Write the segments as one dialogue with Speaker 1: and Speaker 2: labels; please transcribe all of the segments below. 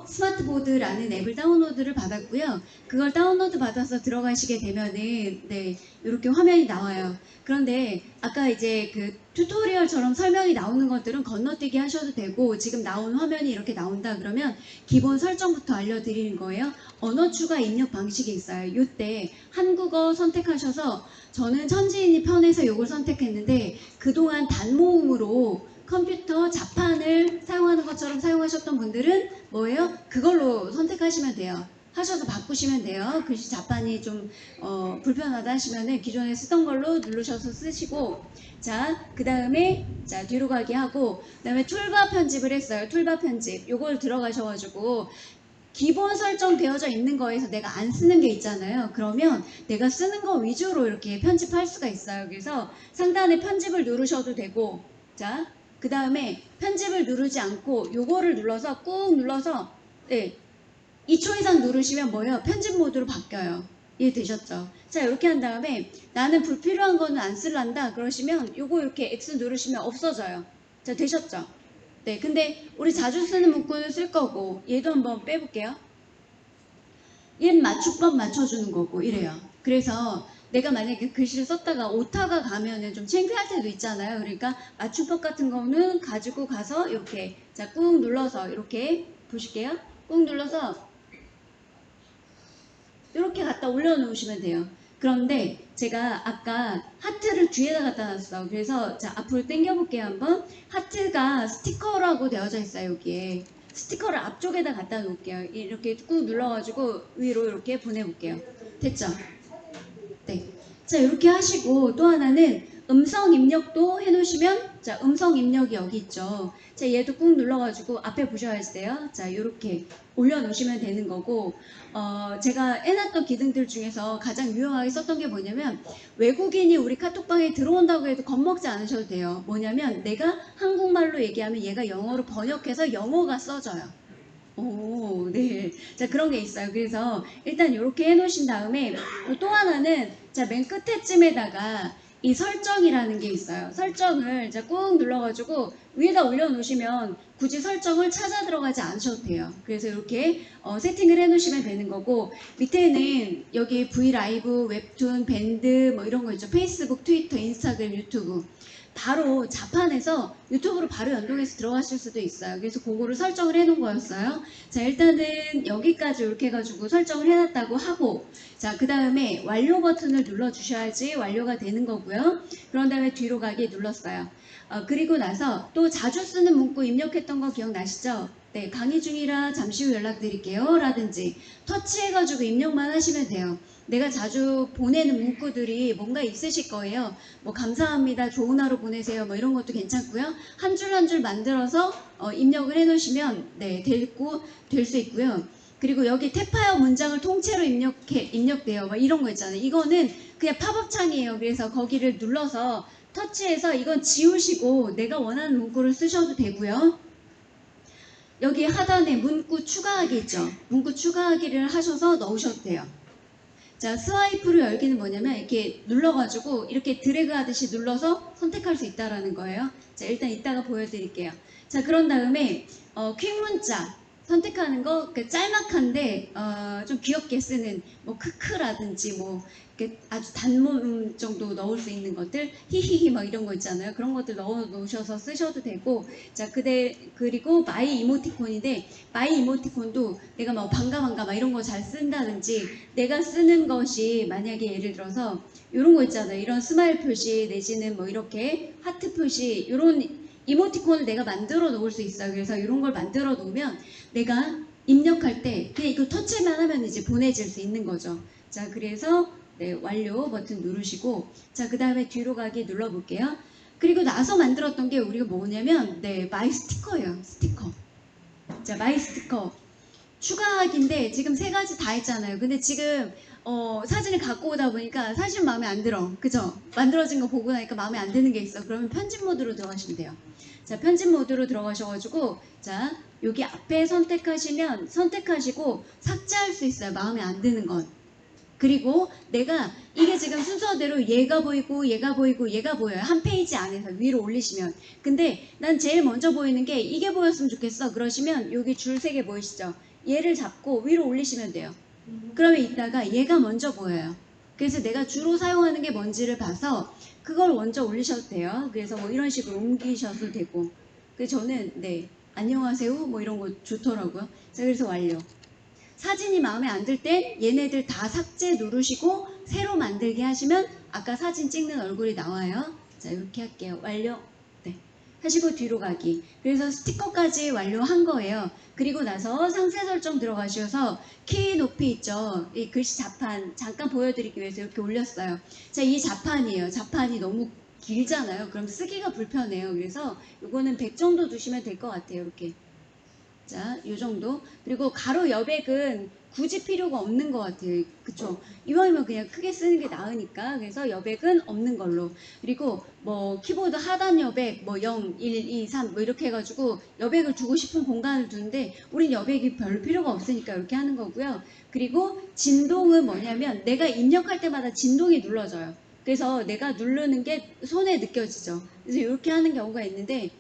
Speaker 1: 스마트보드라는 앱을 다운로드를 받았고요. 그걸 다운로드 받아서 들어가시게 되면은 네, 이렇게 화면이 나와요. 그런데 아까 이제 그 튜토리얼처럼 설명이 나오는 것들은 건너뛰기 하셔도 되고, 지금 나온 화면이 이렇게 나온다 그러면 기본 설정부터 알려드리는 거예요. 언어 추가 입력 방식이 있어요. 이때 한국어 선택하셔서, 저는 천지인이 편해서 이걸 선택했는데 그동안 단모음으로 컴퓨터 자판을 사용하는 것처럼 사용하셨던 분들은 뭐예요? 그걸로 선택하시면 돼요. 하셔서 바꾸시면 돼요. 글씨 자판이 좀 불편하다 하시면은 기존에 쓰던 걸로 누르셔서 쓰시고, 자, 그 다음에 자 뒤로 가기 하고, 그 다음에 툴바 편집을 했어요. 툴바 편집 요걸 들어가셔가지고 기본 설정되어져 있는 거에서 내가 안 쓰는 게 있잖아요. 그러면 내가 쓰는 거 위주로 이렇게 편집할 수가 있어요. 그래서 상단에 편집을 누르셔도 되고, 자, 그 다음에 편집을 누르지 않고 요거를 눌러서 꾹 눌러서 네, 2초 이상 누르시면 뭐예요? 편집 모드로 바뀌어요. 이해되셨죠? 자, 이렇게 한 다음에 나는 불필요한 거는 안 쓸란다 그러시면 요거 이렇게 X 누르시면 없어져요. 자, 되셨죠? 네, 근데 우리 자주 쓰는 문구는 쓸 거고, 얘도 한번 빼볼게요. 얘는 맞춤법 맞춰주는 거고 이래요. 그래서 내가 만약에 글씨를 썼다가 오타가 가면은 좀 창피할 때도 있잖아요. 그러니까 맞춤법 같은 거는 가지고 가서 이렇게 자 꾹 눌러서 이렇게 보실게요. 꾹 눌러서 이렇게 갖다 올려놓으시면 돼요. 그런데 제가 아까 하트를 뒤에다 갖다 놨어. 그래서 자 앞으로 당겨볼게요. 한번. 하트가 스티커라고 되어져 있어요. 여기에 스티커를 앞쪽에다 갖다 놓을게요. 이렇게 꾹 눌러가지고 위로 이렇게 보내볼게요. 됐죠? 네. 자, 이렇게 하시고 또 하나는 음성 입력도 해놓으시면, 자, 음성 입력이 여기 있죠. 자, 얘도 꾹 눌러가지고 앞에 보셔야 돼요. 자, 이렇게 올려놓으시면 되는 거고, 제가 해놨던 기능들 중에서 가장 유용하게 썼던 게 뭐냐면, 외국인이 우리 카톡방에 들어온다고 해도 겁먹지 않으셔도 돼요. 뭐냐면 내가 한국말로 얘기하면 얘가 영어로 번역해서 영어가 써져요. 오, 네. 자, 그런 게 있어요. 그래서 일단 이렇게 해놓으신 다음에 또 하나는 자, 맨 끝에쯤에다가 이 설정이라는 게 있어요. 설정을 자, 꾹 눌러가지고 위에다 올려놓으시면 굳이 설정을 찾아 들어가지 않으셔도 돼요. 그래서 이렇게 세팅을 해놓으시면 되는 거고, 밑에는 여기 브이라이브, 웹툰, 밴드 뭐 이런 거 있죠. 페이스북, 트위터, 인스타그램, 유튜브. 바로 자판에서 유튜브로 바로 연동해서 들어가실 수도 있어요. 그래서 그거를 설정을 해놓은 거였어요. 자, 일단은 여기까지 이렇게 해가지고 설정을 해놨다고 하고, 자, 그 다음에 완료 버튼을 눌러주셔야지 완료가 되는 거고요. 그런 다음에 뒤로 가기 눌렀어요. 그리고 나서 또 자주 쓰는 문구 입력했던 거 기억나시죠? 네, 강의 중이라 잠시 후 연락드릴게요 라든지 터치해가지고 입력만 하시면 돼요. 내가 자주 보내는 문구들이 뭔가 있으실 거예요. 뭐 감사합니다, 좋은 하루 보내세요, 뭐 이런 것도 괜찮고요. 한 줄 한 줄 만들어서 입력을 해놓으시면 네, 될 수 있고요. 그리고 여기 탭하여 문장을 통째로 입력돼요. 막 이런 거 있잖아요. 이거는 그냥 팝업 창이에요. 그래서 거기를 눌러서 터치해서 이건 지우시고 내가 원하는 문구를 쓰셔도 되고요. 여기 하단에 문구 추가하기 있죠. 문구 추가하기를 하셔서 넣으셔도 돼요. 자, 스와이프로 열기는 뭐냐면 이렇게 눌러가지고 이렇게 드래그 하듯이 눌러서 선택할 수 있다라는 거예요. 자, 일단 이따가 보여드릴게요. 자, 그런 다음에 퀵 문자 선택하는 거, 짤막한데 좀 귀엽게 쓰는 뭐 크크라든지 뭐 아주 단문 정도 넣을 수 있는 것들, 히히히 뭐 이런 거 있잖아요. 그런 것들 넣어 놓으셔서 쓰셔도 되고, 자, 그리고 마이 이모티콘인데 마이 이모티콘도 내가 뭐 반가 막 이런 거 잘 쓴다든지, 내가 쓰는 것이 만약에 예를 들어서 이런 거 있잖아요. 이런 스마일 표시 내지는 뭐 이렇게 하트 표시, 이런 이모티콘을 내가 만들어 놓을 수 있어요. 그래서 이런 걸 만들어 놓으면 내가 입력할 때 그냥 이거 터치만 하면 이제 보내질 수 있는 거죠. 자, 그래서 네, 완료 버튼 누르시고, 자, 그 다음에 뒤로 가기 눌러볼게요. 그리고 나서 만들었던 게 우리가 뭐냐면 네, 마이 스티커예요. 스티커. 자, 마이 스티커 추가하기인데 지금 세 가지 다 했잖아요. 근데 지금 사진을 갖고 오다 보니까 사실 마음에 안 들어. 그죠? 만들어진 거 보고 나니까 마음에 안 드는 게 있어. 그러면 편집 모드로 들어가시면 돼요. 자, 편집 모드로 들어가셔가지고, 자, 여기 앞에 선택하시면 선택하시고 삭제할 수 있어요. 마음에 안 드는 건. 그리고 내가 이게 지금 순서대로 얘가 보이고 얘가 보이고 얘가 보여요. 한 페이지 안에서 위로 올리시면. 근데 난 제일 먼저 보이는 게 이게 보였으면 좋겠어. 그러시면 여기 줄 3개 보이시죠? 얘를 잡고 위로 올리시면 돼요. 그러면 이따가 얘가 먼저 보여요. 그래서 내가 주로 사용하는 게 뭔지를 봐서 그걸 먼저 올리셔도 돼요. 그래서 뭐 이런 식으로 옮기셔도 되고. 그래서 저는 네 안녕하세요 뭐 이런 거 좋더라고요. 자, 그래서 완료. 사진이 마음에 안 들 땐 얘네들 다 삭제 누르시고 새로 만들기 하시면 아까 사진 찍는 얼굴이 나와요. 자, 이렇게 할게요. 완료. 네. 하시고 뒤로 가기. 그래서 스티커까지 완료한 거예요. 그리고 나서 상세 설정 들어가셔서 키 높이 있죠. 이 글씨 자판 잠깐 보여드리기 위해서 이렇게 올렸어요. 자, 이 자판이에요. 자판이 너무 길잖아요. 그럼 쓰기가 불편해요. 그래서 이거는 100 정도 두시면 될 것 같아요. 이렇게. 자, 요 정도. 그리고 가로 여백은 굳이 필요가 없는 것 같아요. 그쵸? 이왕이면 그냥 크게 쓰는 게 나으니까. 그래서 여백은 없는 걸로. 그리고 뭐 키보드 하단 여백 뭐 0, 1, 2, 3 뭐 이렇게 해가지고 여백을 두고 싶은 공간을 두는데 우린 여백이 별로 필요가 없으니까 이렇게 하는 거고요. 그리고 진동은 뭐냐면 내가 입력할 때마다 진동이 눌러져요. 그래서 내가 누르는 게 손에 느껴지죠. 그래서 이렇게 하는 경우가 있는데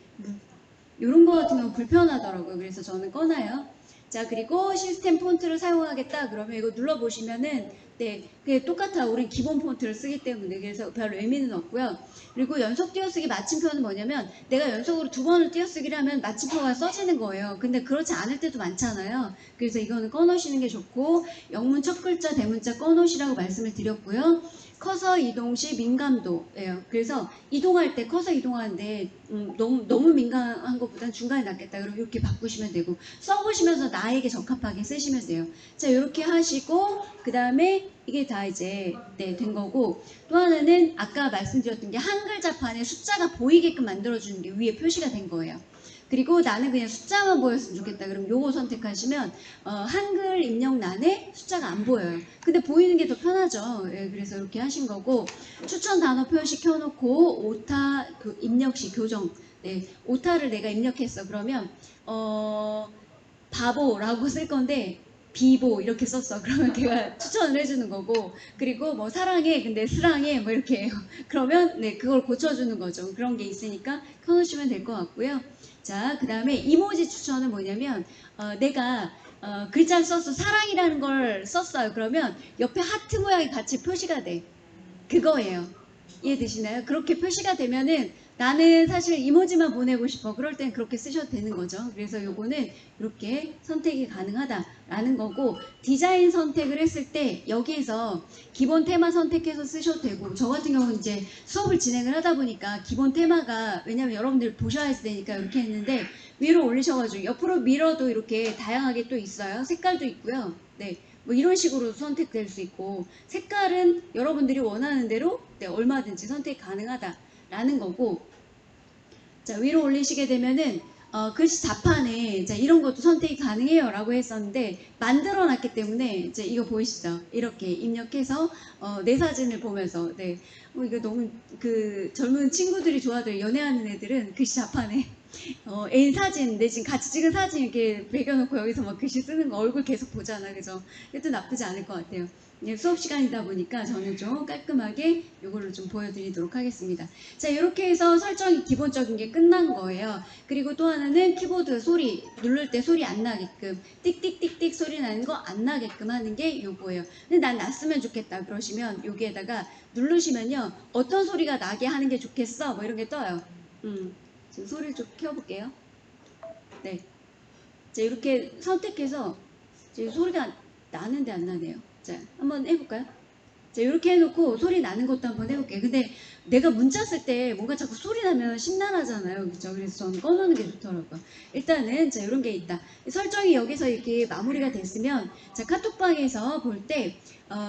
Speaker 1: 이런 거 같은 경우 불편하더라고요. 그래서 저는 꺼놔요. 자, 그리고 시스템 폰트를 사용하겠다 그러면 이거 눌러보시면은 네, 그게 똑같아. 우린 기본 폰트를 쓰기 때문에 그래서 별 의미는 없고요. 그리고 연속 띄어쓰기 마침표는 뭐냐면 내가 연속으로 2번을 띄어쓰기를 하면 마침표가 써지는 거예요. 근데 그렇지 않을 때도 많잖아요. 그래서 이거는 꺼놓으시는 게 좋고 영문 첫 글자 대문자 꺼놓으시라고 말씀을 드렸고요. 커서 이동 시 민감도예요. 그래서 이동할 때 커서 이동하는데 너무 민감한 것보단 중간에 낫겠다. 그럼 이렇게 바꾸시면 되고 써보시면서 나에게 적합하게 쓰시면 돼요. 자, 이렇게 하시고 그 다음에 이게 다 이제 네, 된 거고 또 하나는 아까 말씀드렸던 게 한글 자판에 숫자가 보이게끔 만들어주는 게 위에 표시가 된 거예요. 그리고 나는 그냥 숫자만 보였으면 좋겠다. 그럼 요거 선택하시면 한글 입력란에 숫자가 안 보여요. 근데 보이는 게 더 편하죠. 예, 그래서 이렇게 하신 거고 추천 단어 표시 켜놓고 오타 그 입력 시 교정. 네, 오타를 내가 입력했어. 그러면 바보라고 쓸 건데 비보 이렇게 썼어. 그러면 걔가 추천을 해주는 거고 그리고 뭐 사랑해 근데 스랑해 뭐 이렇게 해요. 그러면 네 그걸 고쳐주는 거죠. 그런 게 있으니까 켜놓으시면 될 것 같고요. 자, 그 다음에 이모지 추천은 뭐냐면 내가 글자를 썼어. 사랑이라는 걸 썼어요. 그러면 옆에 하트 모양이 같이 표시가 돼. 그거예요. 이해되시나요? 그렇게 표시가 되면은 나는 사실 이모지만 보내고 싶어. 그럴 땐 그렇게 쓰셔도 되는 거죠. 그래서 요거는 이렇게 선택이 가능하다라는 거고 디자인 선택을 했을 때 여기에서 기본 테마 선택해서 쓰셔도 되고 저 같은 경우는 이제 수업을 진행을 하다 보니까 기본 테마가 왜냐면 여러분들 보셔야 되니까 이렇게 했는데 위로 올리셔가지고 옆으로 밀어도 이렇게 다양하게 또 있어요. 색깔도 있고요. 네. 뭐 이런 식으로 선택될 수 있고 색깔은 여러분들이 원하는 대로 네, 얼마든지 선택 가능하다라는 거고 자 위로 올리시게 되면은 글씨 자판에 자, 이런 것도 선택이 가능해요 라고 했었는데 만들어 놨기 때문에 이제 이거 보이시죠? 이렇게 입력해서 내 사진을 보면서 네. 이거 너무 그 젊은 친구들이 좋아하더라고요. 연애하는 애들은 글씨 자판에 애인 사진, 내 지금 같이 찍은 사진 이렇게 배겨놓고 여기서 막 글씨 쓰는 거 얼굴 계속 보잖아. 그죠? 이것도 나쁘지 않을 것 같아요. 수업 시간이다 보니까 저는 좀 깔끔하게 이거를 좀 보여드리도록 하겠습니다. 자, 이렇게 해서 설정이 기본적인 게 끝난 거예요. 그리고 또 하나는 키보드 소리, 누를 때 소리 안 나게끔, 띡띡띡띡 소리 나는 거 안 나게끔 하는 게 요거예요. 근데 난 났으면 좋겠다. 그러시면 여기에다가 누르시면요. 어떤 소리가 나게 하는 게 좋겠어? 뭐 이런 게 떠요. 지금 소리를 좀 켜볼게요. 네. 자, 이렇게 선택해서 지금 소리가 나는데 안 나네요. 자, 한번 해볼까요? 자, 이렇게 해놓고 소리 나는 것도 한번 해볼게요. 근데 내가 문자 쓸 때 뭔가 자꾸 소리 나면 심란하잖아요. 그죠? 그래서 저는 꺼놓는 게 좋더라고요. 일단은, 자, 이런 게 있다. 설정이 여기서 이렇게 마무리가 됐으면, 자, 카톡방에서 볼 때,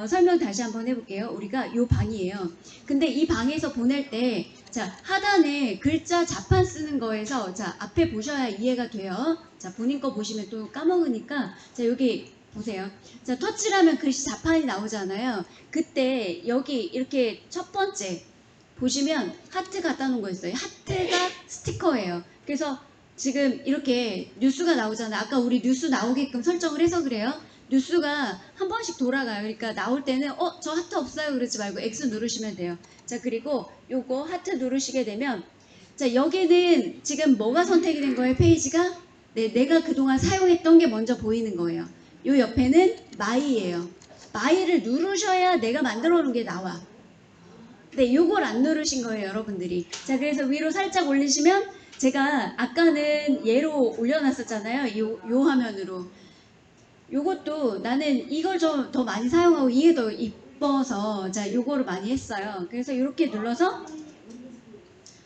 Speaker 1: 설명 다시 한번 해볼게요. 우리가 요 방이에요. 근데 이 방에서 보낼 때, 자, 하단에 글자 자판 쓰는 거에서, 자, 앞에 보셔야 이해가 돼요. 자, 본인 거 보시면 또 까먹으니까, 자, 여기 보세요. 자, 터치를 하면 글씨 자판이 나오잖아요. 그때 여기 이렇게 첫 번째 보시면 하트 갖다 놓은 거 있어요. 하트가 스티커예요. 그래서 지금 이렇게 뉴스가 나오잖아요. 아까 우리 뉴스 나오게끔 설정을 해서 그래요. 뉴스가 한 번씩 돌아가요. 그러니까 나올 때는 저 하트 없어요 그러지 말고 X 누르시면 돼요. 자, 그리고 요거 하트 누르시게 되면 자, 여기는 지금 뭐가 선택이 된 거예요? 페이지가? 네, 내가 그동안 사용했던 게 먼저 보이는 거예요. 요 옆에는 마이예요. 마이를 누르셔야 내가 만들어 놓은 게 나와. 네, 요걸 안 누르신 거예요, 여러분들이. 자, 그래서 위로 살짝 올리시면 제가 아까는 얘로 올려놨었잖아요. 요 화면으로. 요것도 나는 이걸 좀 더 많이 사용하고 이게 더 이뻐서 자, 요거를 많이 했어요. 그래서 이렇게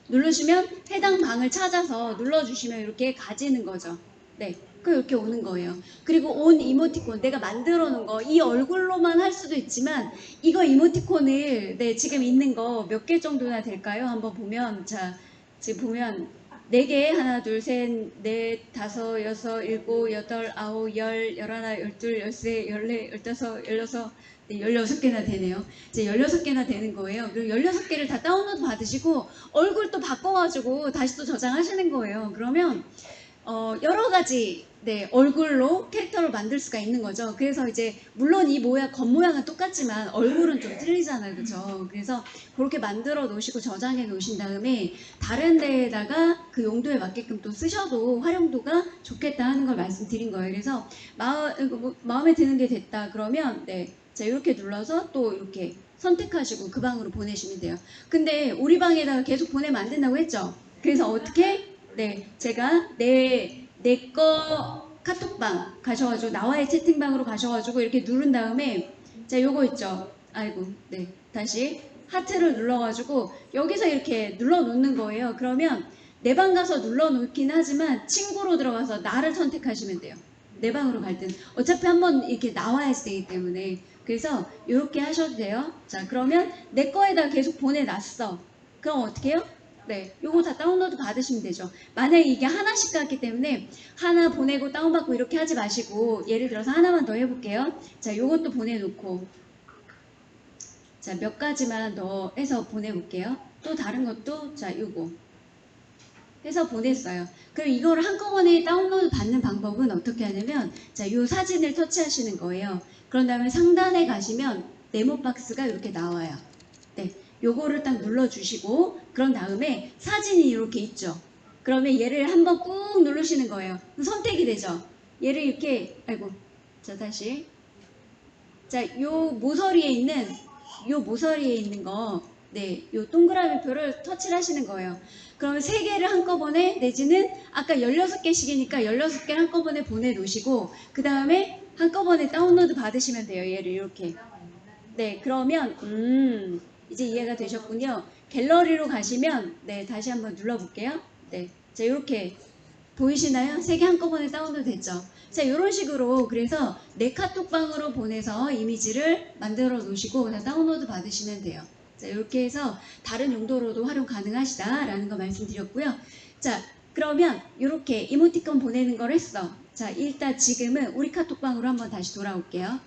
Speaker 1: 누르시면 해당 방을 찾아서 눌러주시면 이렇게 가지는 거죠. 네. 그 이렇게 오는 거예요. 그리고 온 이모티콘 내가 만들어 놓은 거 이 얼굴로만 할 수도 있지만 이거 이모티콘을 네, 지금 있는 거 몇 개 정도나 될까요? 한번 보면 자, 지금 보면 4개 하나 둘 셋 넷 다섯 여섯 일곱 여덟 아홉 열 열하나 열둘 열세 열네 열다섯 열여섯 네, 16개나 되네요. 이제 16개나 되는 거예요. 그리고 16개를 다 다운로드 받으시고 얼굴 또 바꿔가지고 다시 또 저장하시는 거예요. 그러면 여러 가지 네, 얼굴로 캐릭터를 만들 수가 있는 거죠. 그래서 이제 물론 이 겉모양은 똑같지만 얼굴은 좀 틀리잖아요. 그죠? 그래서 그렇게 만들어 놓으시고 저장해 놓으신 다음에 다른 데에다가 그 용도에 맞게끔 또 쓰셔도 활용도가 좋겠다 하는 걸 말씀드린 거예요. 그래서 마음에 드는 게 됐다 그러면 네, 자 이렇게 눌러서 또 이렇게 선택하시고 그 방으로 보내시면 돼요. 근데 우리 방에다가 계속 보내면 안 된다고 했죠? 그래서 어떻게? 네, 제가 내 거 카톡방 가셔가지고 나와의 채팅방으로 가셔가지고 이렇게 누른 다음에 자 요거 있죠? 아이고 네 다시 하트를 눌러가지고 여기서 이렇게 눌러 놓는 거예요. 그러면 내 방 가서 눌러 놓긴 하지만 친구로 들어가서 나를 선택하시면 돼요. 내 방으로 갈 때는 어차피 한번 이렇게 나와야 되기 때문에 그래서 이렇게 하셔도 돼요. 자 그러면 내 거에다 계속 보내놨어. 그럼 어떻게 해요? 네, 요거 다 다운로드 받으시면 되죠. 만약에 이게 하나씩 갔기 때문에 하나 보내고 다운받고 이렇게 하지 마시고 예를 들어서 하나만 더 해볼게요. 자, 요것도 보내놓고 자, 몇 가지만 더 해서 보내볼게요. 또 다른 것도 자, 요거 해서 보냈어요. 그럼 이거를 한꺼번에 다운로드 받는 방법은 어떻게 하냐면 자, 요 사진을 터치하시는 거예요. 그런 다음에 상단에 가시면 네모 박스가 이렇게 나와요. 네. 요거를 딱 눌러주시고 그런 다음에 사진이 이렇게 있죠. 그러면 얘를 한번 꾹 누르시는 거예요. 선택이 되죠. 얘를 이렇게 아이고 자 다시 자 요 모서리에 있는 거 네, 요 동그라미 표를 터치를 하시는 거예요. 그러면 3개를 한꺼번에 내지는 아까 16개씩이니까 16개를 한꺼번에 보내놓으시고 그 다음에 한꺼번에 다운로드 받으시면 돼요. 얘를 이렇게 네 그러면 이제 이해가 되셨군요. 갤러리로 가시면 네 다시 한번 눌러볼게요. 네, 자 이렇게 보이시나요? 3개 한꺼번에 다운로드 됐죠. 자 이런 식으로 그래서 내 카톡방으로 보내서 이미지를 만들어 놓으시고 그냥 다운로드 받으시면 돼요. 자 이렇게 해서 다른 용도로도 활용 가능하시다라는 거 말씀드렸고요. 자 그러면 이렇게 이모티콘 보내는 걸 했어. 자 일단 지금은 우리 카톡방으로 한번 다시 돌아올게요.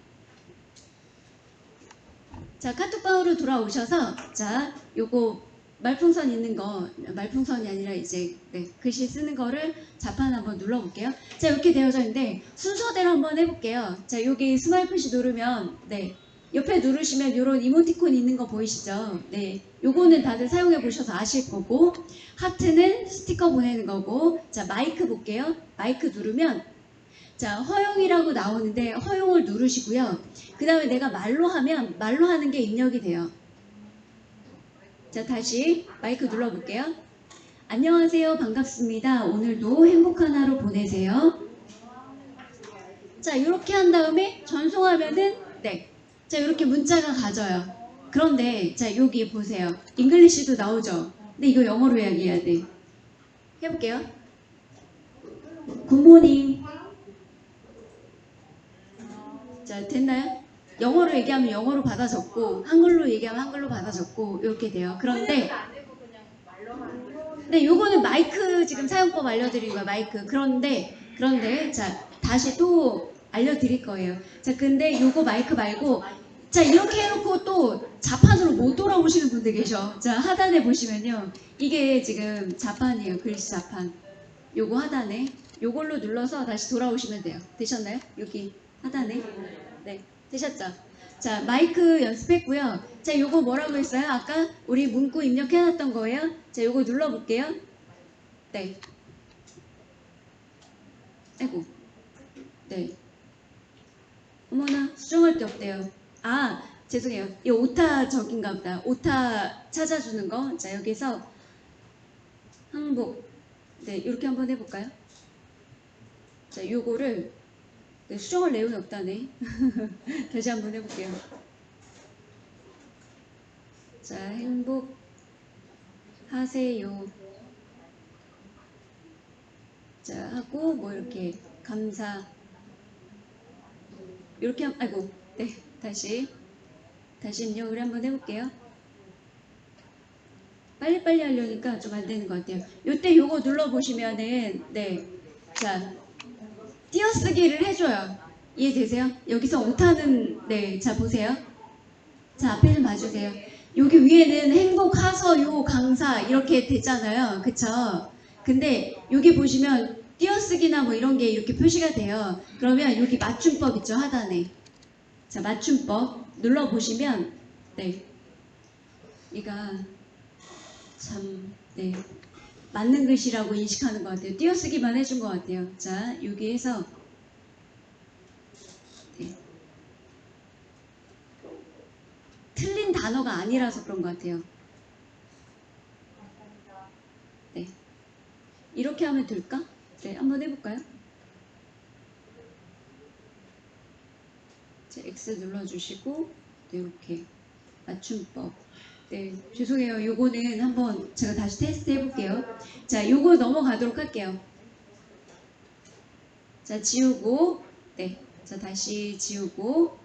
Speaker 1: 자 카톡방으로 돌아오셔서 자 요거 말풍선 있는 거 말풍선이 아니라 이제 네, 글씨 쓰는 거를 자판 한번 눌러볼게요. 자 이렇게 되어져 있는데 순서대로 한번 해볼게요. 자 여기 스마일 표시 누르면 네 옆에 누르시면 요런 이모티콘 있는 거 보이시죠? 네 요거는 다들 사용해 보셔서 아실 거고 하트는 스티커 보내는 거고 자 마이크 볼게요. 마이크 누르면 자 허용이라고 나오는데 허용을 누르시고요. 그 다음에 내가 말로 하면 말로 하는 게 입력이 돼요. 자 다시 마이크 눌러볼게요. 안녕하세요 반갑습니다. 오늘도 행복한 하루 보내세요. 자 이렇게 한 다음에 전송하면은 네, 자 이렇게 문자가 가져요. 그런데 자 여기 보세요. 잉글리시도 나오죠. 근데 이거 영어로 이야기해야 돼. 해볼게요. 굿모닝. 자 됐나요? 영어로 얘기하면 영어로 받아 적고 한글로 얘기하면 한글로 받아 적고 이렇게 돼요. 그런데 네 요거는 마이크 지금 사용법 알려드린 거야. 마이크. 그런데 자 다시 또 알려드릴 거예요. 자 근데 요거 마이크 말고 자 이렇게 해놓고 또 자판으로 못 돌아오시는 분들 계셔. 자 하단에 보시면요 이게 지금 자판이에요. 글씨 자판. 요거 하단에 요걸로 눌러서 다시 돌아오시면 돼요. 되셨나요? 여기 하단에. 네, 되셨죠? 자, 마이크 연습했고요. 자, 요거 뭐라고 했어요? 아까 우리 문구 입력해놨던 거예요. 자, 요거 눌러볼게요. 네. 아이고. 네. 어머나, 수정할 게 없대요. 아, 죄송해요. 이 오타 적인가 보다. 오타 찾아주는 거. 자, 여기서 항복. 네, 이렇게 한번 해볼까요? 자, 요거를 네, 수정할 내용이 없다네. 다시 한번 해볼게요. 자, 행복하세요. 자, 하고 뭐 이렇게 감사. 이렇게 아이고, 네, 다시 입력을 한번 해볼게요. 빨리빨리 하려니까 좀 안 되는 것 같아요. 요때 요거 눌러보시면은 네, 자, 띄어쓰기를 해줘요. 이해되세요? 여기서 오타는 네, 자 보세요. 자, 앞에 좀 봐주세요. 여기 위에는 행복하서요 강사 이렇게 되잖아요. 그쵸? 근데 여기 보시면 띄어쓰기나 뭐 이런 게 이렇게 표시가 돼요. 그러면 여기 맞춤법 있죠, 하단에. 자, 맞춤법 눌러보시면 네, 얘가 참 네, 맞는 글씨라고 인식하는 것 같아요. 띄어쓰기만 해준 것 같아요. 자, 여기에서 네, 틀린 단어가 아니라서 그런 것 같아요. 네, 이렇게 하면 될까? 네, 한번 해볼까요? 자, X 눌러주시고 네, 이렇게 맞춤법. 네, 죄송해요. 요거는 한번 제가 다시 테스트 해볼게요. 자, 요거 넘어가도록 할게요. 자, 지우고 네, 자 다시 지우고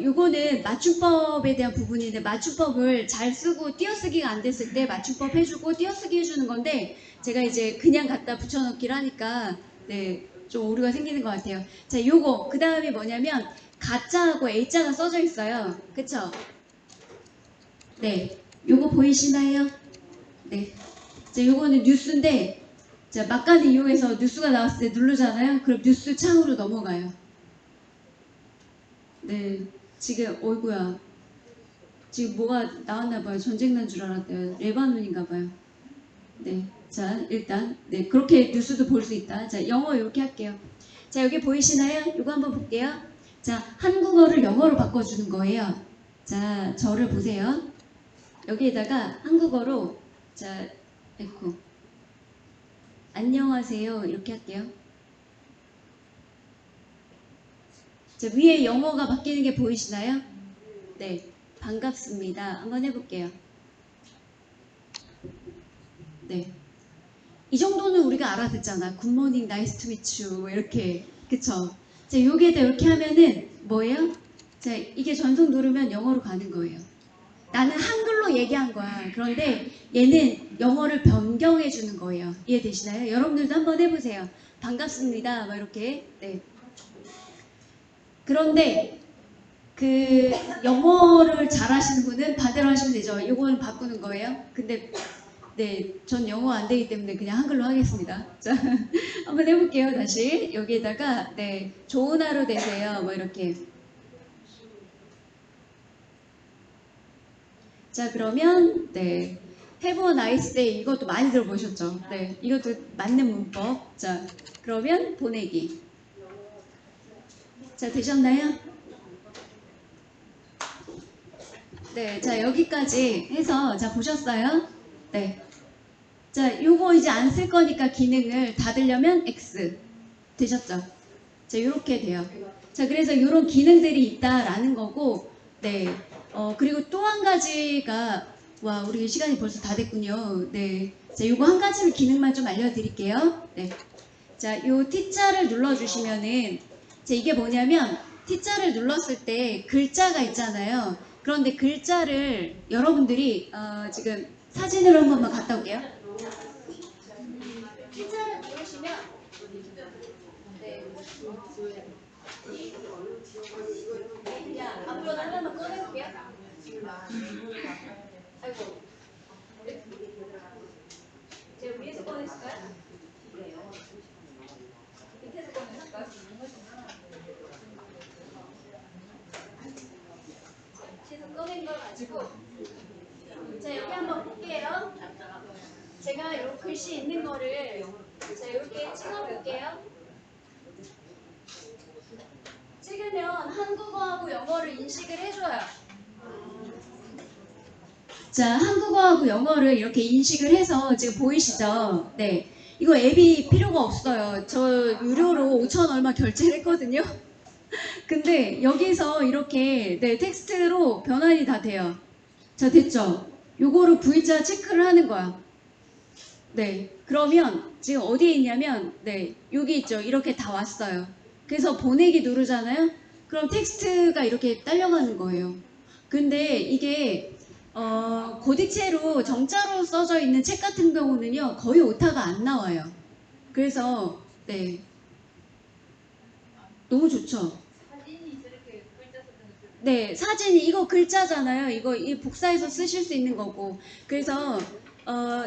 Speaker 1: 요거는 맞춤법에 대한 부분인데 맞춤법을 잘 쓰고 띄어쓰기가 안 됐을 때 맞춤법 해주고 띄어쓰기 해주는 건데 제가 이제 그냥 갖다 붙여넣기를 하니까 네, 좀 오류가 생기는 것 같아요. 자, 요거 그 다음에 뭐냐면 가짜하고 A자가 써져 있어요. 그쵸? 네, 요거 보이시나요? 네. 자, 요거는 뉴스인데 자, 막간을 이용해서 뉴스가 나왔을 때 누르잖아요. 그럼 뉴스 창으로 넘어가요. 네, 지금 어이구야. 지금 뭐가 나왔나 봐요. 전쟁 난 줄 알았대요. 레바논인가 봐요. 네, 자 일단 네 그렇게 뉴스도 볼 수 있다. 자, 영어 이렇게 할게요. 자, 여기 보이시나요? 이거 한번 볼게요. 자, 한국어를 영어로 바꿔주는 거예요. 자, 저를 보세요. 여기에다가 한국어로 자, 에코 안녕하세요 이렇게 할게요. 자, 위에 영어가 바뀌는 게 보이시나요? 네, 반갑습니다. 한번 해볼게요. 네, 이 정도는 우리가 알아듣잖아. 굿모닝, 나이스 투 미츠 이렇게 그쵸? 자, 여기에다 이렇게 하면은 뭐예요? 자, 이게 전송 누르면 영어로 가는 거예요. 나는 한글로 얘기한 거야. 그런데 얘는 영어를 변경해 주는 거예요. 이해되시나요? 여러분들도 한번 해보세요. 반갑습니다. 막 이렇게. 네. 그런데 그 영어를 잘하시는 분은 반대로 하시면 되죠. 이거는 바꾸는 거예요. 근데 네, 전 영어 안 되기 때문에 그냥 한글로 하겠습니다. 자, 한번 해볼게요. 다시 여기에다가 네, 좋은 하루 되세요. 뭐 이렇게. 자, 그러면 네, Have a nice day 이것도 많이 들어보셨죠? 네, 이것도 맞는 문법. 자, 그러면 보내기. 자, 되셨나요? 네, 자 여기까지 해서 자 보셨어요? 네. 자, 요거 이제 안 쓸 거니까 기능을 닫으려면 X 되셨죠? 자, 요렇게 돼요. 자, 그래서 요런 기능들이 있다라는 거고, 네. 그리고 또 한 가지가, 와, 우리 시간이 벌써 다 됐군요. 네. 자, 요거 한 가지 기능만 좀 알려드릴게요. 네. 자, 요 T자를 눌러주시면은, 자, 이게 뭐냐면, T자를 눌렀을 때 글자가 있잖아요. 그런데 글자를 여러분들이, 지금 사진으로 한 번만 갔다 올게요. T자를 누르시면, 네. 야, 앞으로 하나만 꺼내볼게요. 아이고. 제가 위에서 꺼냈을까요? 가지고 자 여기 한번 볼게요. 제가 이 글씨 있는 거를 자 이렇게 찍어볼게요. 찍으면 한국어하고 영어를 인식을 해줘요. 자, 한국어하고 영어를 이렇게 인식을 해서 지금 보이시죠? 네. 이거 앱이 필요가 없어요. 저 유료로 5천 얼마 결제를 했거든요. 근데 여기서 이렇게 네, 텍스트로 변환이 다 돼요. 자, 됐죠? 요거를 V자 체크를 하는 거야. 네. 그러면 지금 어디에 있냐면 네, 여기 있죠. 이렇게 다 왔어요. 그래서 보내기 누르잖아요. 그럼 텍스트가 이렇게 딸려가는 거예요. 근데 이게 고딕체로 정자로 써져 있는 책 같은 경우는요 거의 오타가 안 나와요. 그래서 네 너무 좋죠. 네 사진이 이거 글자잖아요. 이거 이 복사해서 쓰실 수 있는 거고 그래서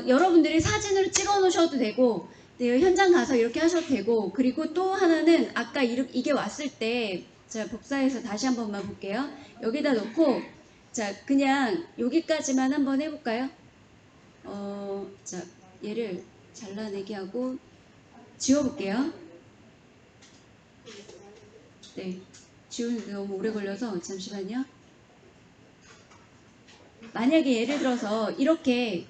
Speaker 1: 여러분들이 사진으로 찍어 놓으셔도 되고 네, 현장 가서 이렇게 하셔도 되고 그리고 또 하나는 아까 이게 왔을 때 제가 복사해서 다시 한 번만 볼게요. 여기다 놓고 자 그냥 여기까지만 한번 해볼까요? 자 얘를 잘라내기 하고 지워볼게요. 네 지우는데 너무 오래 걸려서 잠시만요. 만약에 예를 들어서 이렇게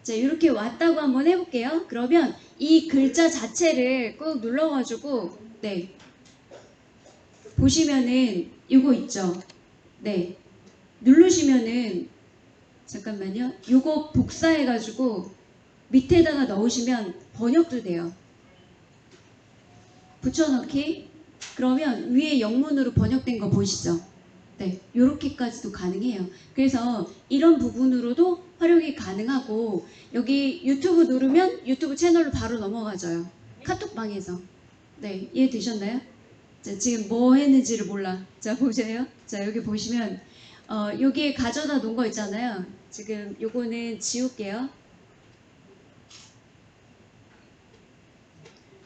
Speaker 1: 자 이렇게 왔다고 한번 해볼게요. 그러면 이 글자 자체를 꾹 눌러가지고 네 보시면은 이거 있죠. 네 누르시면은 잠깐만요. 이거 복사해가지고 밑에다가 넣으시면 번역도 돼요. 붙여넣기 그러면 위에 영문으로 번역된 거 보이시죠? 네, 요렇게까지도 가능해요. 그래서 이런 부분으로도 활용이 가능하고 여기 유튜브 누르면 유튜브 채널로 바로 넘어가져요. 카톡방에서. 네, 이해되셨나요? 자, 지금 뭐 했는지를 몰라. 자, 보세요. 자, 여기 보시면 여기에 가져다 놓은 거 있잖아요. 지금 요거는 지울게요.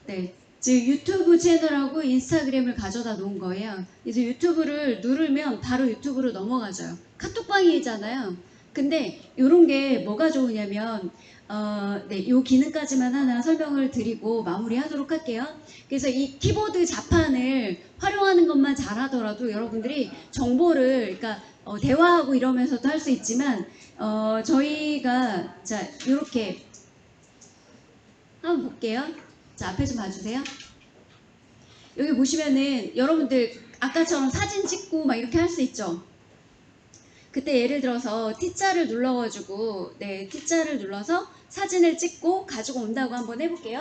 Speaker 1: 네. 지금 유튜브 채널하고 인스타그램을 가져다 놓은 거예요. 그래서 유튜브를 누르면 바로 유튜브로 넘어가져요. 카톡방이잖아요. 근데 이런 게 뭐가 좋으냐면 네, 요 기능까지만 하나 설명을 드리고 마무리하도록 할게요. 그래서 이 키보드 자판을 활용하는 것만 잘하더라도 여러분들이 정보를 그러니까 대화하고 이러면서도 할 수 있지만 저희가 자 이렇게 한번 볼게요. 자, 앞에 좀 봐주세요. 여기 보시면은 여러분들 아까처럼 사진 찍고 막 이렇게 할 수 있죠. 그때 예를 들어서 T자를 눌러가지고 네 T자를 눌러서 사진을 찍고 가지고 온다고 한번 해볼게요.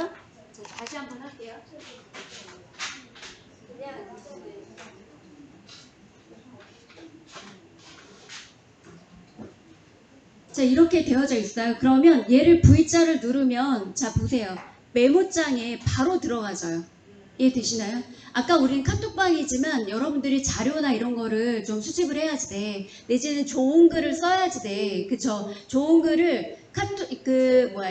Speaker 1: 자, 다시 한번 할게요. 그냥 자 이렇게 되어져 있어요. 그러면 얘를 V자를 누르면 자 보세요. 메모장에 바로 들어가져요. 이해되시나요? 아까 우리는 카톡방이지만 여러분들이 자료나 이런 거를 좀 수집을 해야지 돼. 내지는 좋은 글을 써야지 돼. 그쵸? 좋은 글을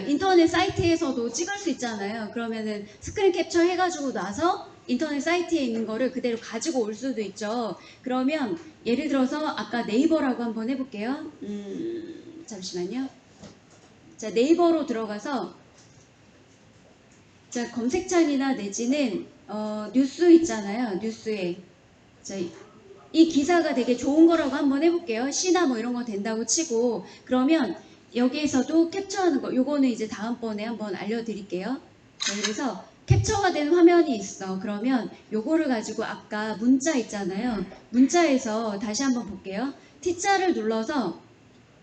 Speaker 1: 인터넷 사이트에서도 찍을 수 있잖아요. 그러면은 스크린 캡처 해가지고 나서 인터넷 사이트에 있는 거를 그대로 가지고 올 수도 있죠. 그러면 예를 들어서 아까 네이버라고 한번 해볼게요. 잠시만요. 자, 네이버로 들어가서 자, 검색창이나 내지는 뉴스 있잖아요. 뉴스에 자, 이 기사가 되게 좋은 거라고 한번 해볼게요. 시나 뭐 이런 거 된다고 치고 그러면 여기에서도 캡처하는 거 요거는 이제 다음번에 한번 알려드릴게요. 자, 그래서 캡처가 된 화면이 있어. 그러면 요거를 가지고 아까 문자 있잖아요. 문자에서 다시 한번 볼게요. T자를 눌러서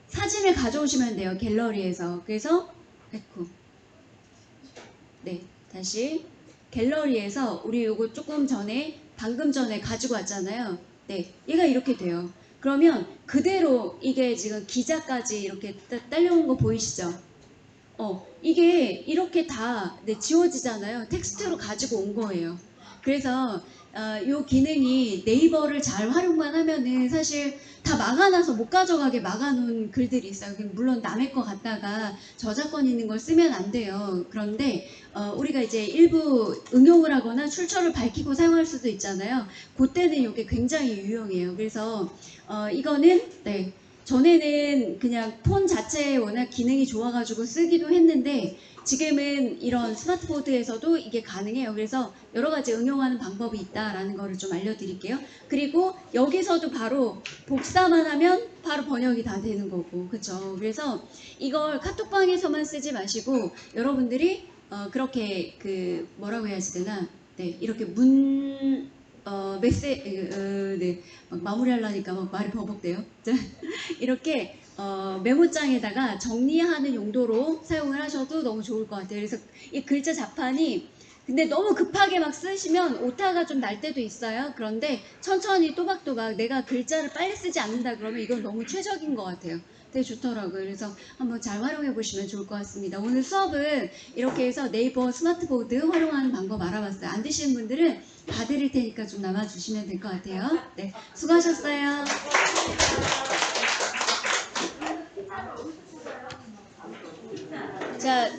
Speaker 1: 사진을 가져오시면 돼요. 갤러리에서. 그래서 에코 네 다시 갤러리에서 우리 요거 조금 전에 방금 전에 가지고 왔잖아요. 네 얘가 이렇게 돼요. 그러면 그대로 이게 지금 기자까지 이렇게 딸려온 거 보이시죠? 이게 이렇게 다 네, 지워지잖아요. 텍스트로 가지고 온 거예요. 그래서 이 기능이 네이버를 잘 활용만 하면은 사실 다 막아놔서 못 가져가게 막아놓은 글들이 있어요. 물론 남의 거 갖다가 저작권 있는 걸 쓰면 안 돼요. 그런데 우리가 이제 일부 응용을 하거나 출처를 밝히고 사용할 수도 있잖아요. 그때는 이게 굉장히 유용해요. 그래서 이거는 네, 전에는 그냥 폰 자체에 워낙 기능이 좋아가지고 쓰기도 했는데 지금은 이런 스마트보드에서도 이게 가능해요. 그래서 여러 가지 응용하는 방법이 있다라는 거를 좀 알려드릴게요. 그리고 여기서도 바로 복사만 하면 바로 번역이 다 되는 거고, 그쵸? 그래서 이걸 카톡방에서만 쓰지 마시고 여러분들이 그렇게 그 뭐라고 해야지 되나? 네, 이렇게 네, 막 마무리하려니까 막 말이 버벅대요. 이렇게 메모장에다가 정리하는 용도로 사용을 하셔도 너무 좋을 것 같아요. 그래서 이 글자 자판이 근데 너무 급하게 막 쓰시면 오타가 좀 날 때도 있어요. 그런데 천천히 또박또박 내가 글자를 빨리 쓰지 않는다 그러면 이건 너무 최적인 것 같아요. 되게 좋더라고요. 그래서 한번 잘 활용해 보시면 좋을 것 같습니다. 오늘 수업은 이렇게 해서 네이버 스마트보드 활용하는 방법 알아봤어요. 안 되시는 분들은 봐드릴 테니까 좀 남아주시면 될 것 같아요. 네, 수고하셨어요. 자.